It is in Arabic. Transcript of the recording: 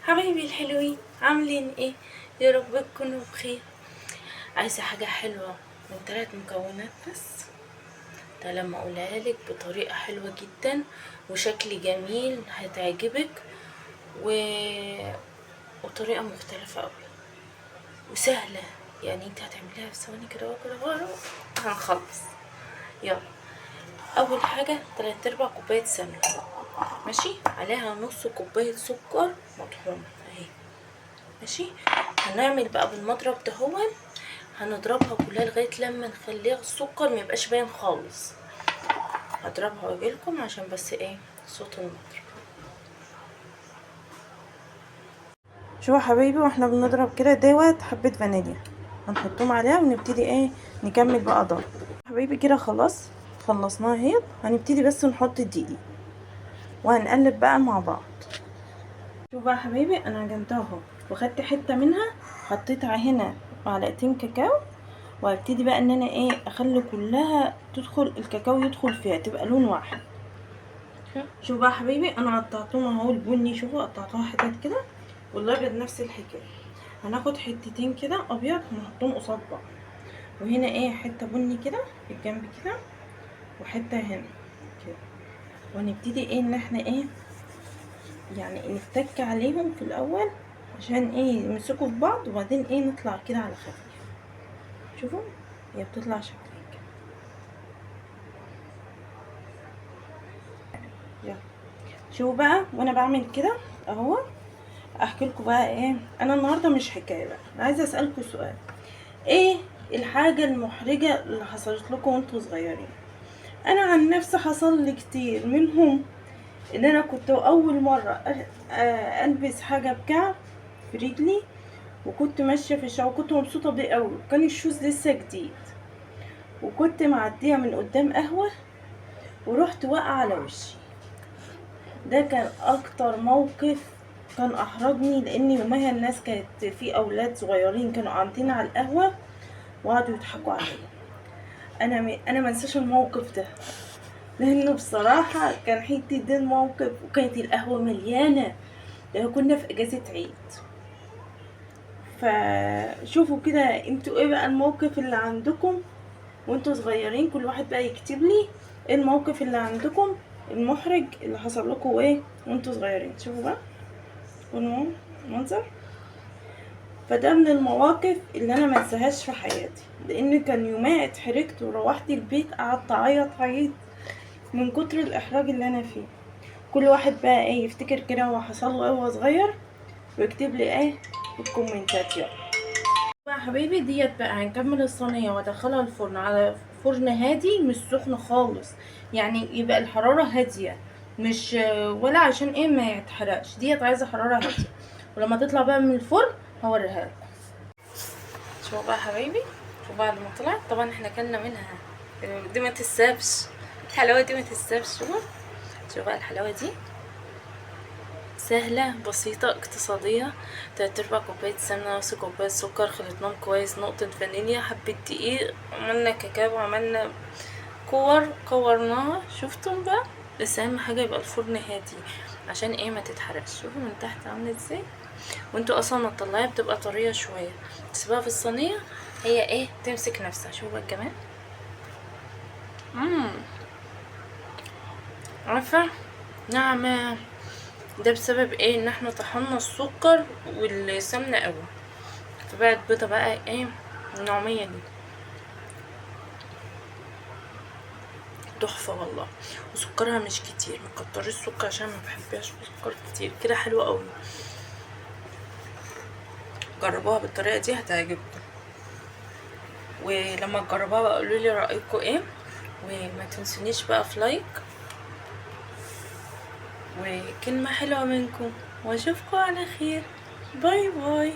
حبايبي الحلوين، عاملين ايه؟ يا رب تكونوا بخير. عايزه حاجه حلوه من 3 مكونات بس. ده لما اقولها لك بطريقه حلوه جدا وشكل جميل هتعجبك وطريقه مختلفه قوي وسهله. يعني انت هتعمليها في ثواني كده وكده هنخلص. يلا، اول حاجه 3/4 كوبايه سمنه، ماشي، عليها نص كوبايه سكر مطحون اهي، ماشي. هنعمل بقى بالمضرب دهون، هنضربها كلها لغايه لما نخليها السكر ميبقاش باين خالص. هضربها واجيلكم عشان بس ايه صوت المضرب. شوفوا حبايبي، واحنا بنضرب كده دوت حبه فانيليا هنحطهم عليها ونبتدي ايه نكمل بقى ضرب. حبايبي كده خلاص خلصناها اهي. هنبتدي بس نحط الدقيق وهنقلب بقى مع بعض. شوفوا بقى حبايبي، انا عجنتها اهو وخدت حته منها حطيتها هنا معلقتين كاكاو، وهبتدي بقى ان انا ايه اخلي كلها تدخل الكاكاو يدخل فيها تبقى لون واحد. شوفوا بقى حبايبي، انا قطعتهم اهو البني، شوفوا قطعتها حتت كده، والابيض نفس الحكايه. هناخد حتتين كده ابيض هنحطهم قصاد بعض، وهنا ايه حته بني كده في الجنب كده، وحته هنا كده، ونبتدي ايه ان احنا ايه يعني نتك عليهم في الاول عشان ايه يمسكوا في بعض، وبعدين ايه نطلع كده على خفيف. شوفوا هي بتطلع شكلها كده. يلا شوفوا بقى وانا بعمل كده اهو. احكي لكم بقى ايه، انا النهارده مش حكايه بقى، انا عايزه اسالكم سؤال. ايه الحاجه المحرجه اللي حصلت لكم وانتوا صغيرين؟ انا عن نفسي حصل لي كتير منهم، ان انا كنت اول مره البس حاجه بكعب في رجلي، وكنت ماشيه في الشارع وكنت مبسوطه بيه قوي، كان الشوز لسه جديد، وكنت معديه من قدام قهوه ورحت واقعه على وشي. ده كان اكتر موقف كان احرجني، لان يومها الناس كانت في اولاد صغيرين كانوا قاعدين على القهوه وقعدوا يضحكوا عليا. انا ما انساش الموقف ده، لانه بصراحه كان حته ده الموقف، وكانت القهوه مليانه، لان كنا في اجازه عيد. فشوفوا كده انتوا ايه بقى الموقف اللي عندكم وانتوا صغيرين، كل واحد بقى يكتب لي ايه الموقف اللي عندكم المحرج اللي حصل لكم ايه وانتوا صغيرين. شوفوا بقى المنظر. فده من المواقف اللي انا ما انساهاش في حياتي، لان كان يومها اتحرجت وروحت البيت قعدت اعيط من كتر الاحراج اللي انا فيه. كل واحد بقى ايه يفتكر كده هو حصل له ايه وهو صغير ويكتب لي ايه في الكومنتات. يلا بقى حبايبي، ديت بقى هنكمل الصينيه وادخلها الفرن على فرن هادي مش سخن خالص، يعني يبقى الحراره هاديه، مش ولا عشان ايه ما يتحرقش، ديت عايزه حراره هاديه. ولما تطلع بقى من الفرن هوريها لكم. شوفوا بقى حبايبي، شوفوا بعد ما طلعت طبعا احنا كلنا منها، دي ما تتسابش، الحلاوه دي ما تتسابش. شوفوا بقى الحلاوه دي سهلة بسيطة اقتصادية. 3/4 كوباية سمنة، نص كوباية سكر خلطناهم كويس، نقطة فانيليا، حبة دقيق، عملنا كاكاو، عملنا كورناها. شفتم بقى؟ بس اهم حاجة يبقى الفرن هادي عشان ايه ما تتحرقش. شوفوا من تحت عاملة ازاي، وانتوا اصلا ما تطلعيها بتبقى طرية شوية، تسيبها في الصينية هي ايه تمسك نفسها. شوفوا بقى الجمال. عارفة ناعمة، ده بسبب ايه ان احنا طحنا السكر والسمنه قوي، فبقت بيضه بقى ايه النوعميه دي تحفه والله. وسكرها مش كتير، مكترش السكر عشان ما بحبهاش سكر كتير كده، حلوه قوي. جربوها بالطريقه دي هتعجبكم، ولما تجربوها بقى قولوا لي رايكم ايه، وما تنسونيش بقى في لايك وكلمه حلوه منكم، واشوفكم على خير. باي باي.